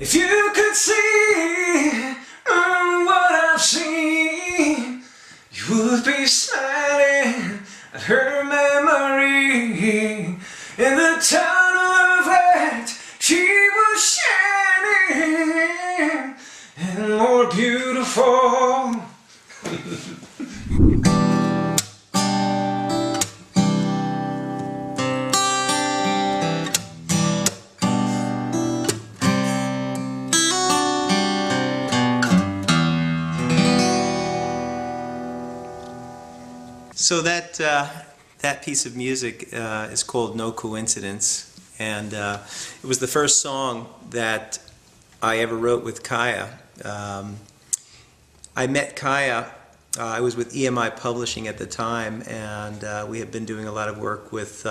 If you could see what I've seen, you would be smiling at her memory. In the tunnel of light, she was shining and more beautiful. So that piece of music is called No Coincidence, and it was the first song that I ever wrote with Kaya. I met Kaya, I was with EMI Publishing at the time, and we had been doing a lot of work with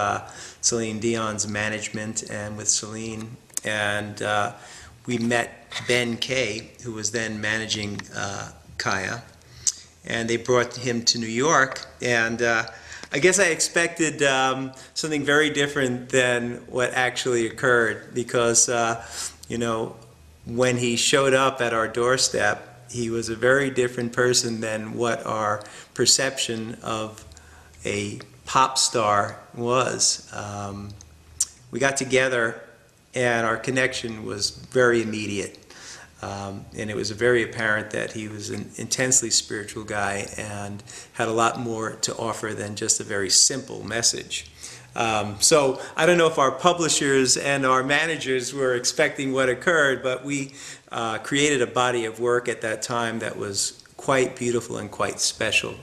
Celine Dion's management and with Celine, and we met Ben Kay, who was then managing Kaya. And they brought him to New York, and I guess I expected something very different than what actually occurred, because you know, when he showed up at our doorstep, he was a very different person than what our perception of a pop star was. We got together, and our connection was very immediate. And it was very apparent that he was an intensely spiritual guy and had a lot more to offer than just a very simple message. So I don't know if our publishers and our managers were expecting what occurred, but we created a body of work at that time that was quite beautiful and quite special.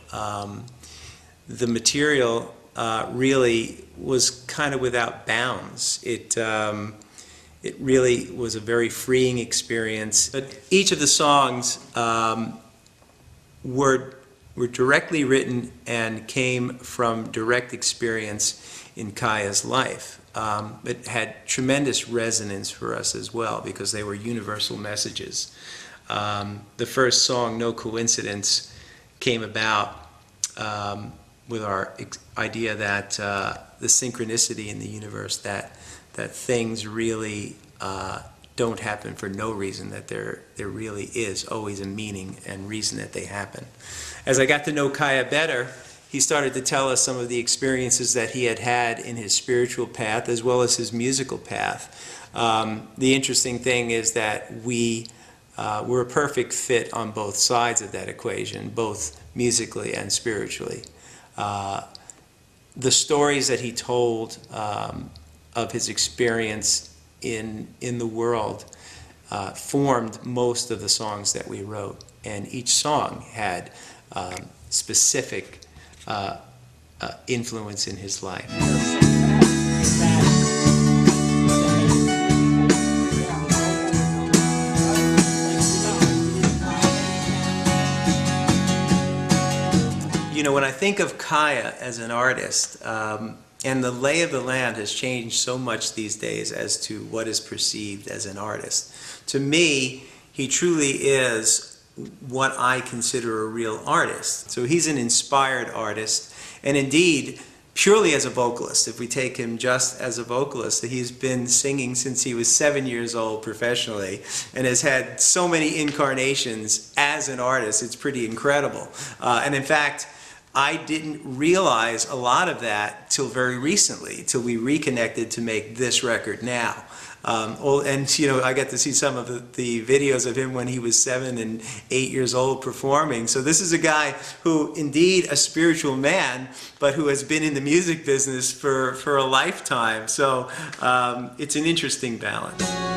The material really was kind of without bounds. It really was a very freeing experience. But each of the songs were directly written and came from direct experience in Kaya's life. It had tremendous resonance for us as well, because they were universal messages. The first song, No Coincidence, came about with our idea that the synchronicity in the universe, that things really don't happen for no reason, that there really is always a meaning and reason that they happen. As I got to know Kaya better, he started to tell us some of the experiences that he had had in his spiritual path as well as his musical path. The interesting thing is that we were a perfect fit on both sides of that equation, both musically and spiritually. The stories that he told of his experience in the world formed most of the songs that we wrote, and each song had specific influence in his life. You know, when I think of Kaya as an artist, and the lay of the land has changed so much these days as to what is perceived as an artist. To me, he truly is what I consider a real artist. So he's an inspired artist, and indeed, purely as a vocalist. If we take him just as a vocalist, he's been singing since he was 7 years old professionally, and has had so many incarnations as an artist. It's pretty incredible. And in fact, I didn't realize a lot of that till very recently, till we reconnected to make this record now. And you know, I got to see some of the videos of him when he was 7 and 8 years old performing. So this is a guy who, indeed, a spiritual man, but who has been in the music business for a lifetime. So it's an interesting balance.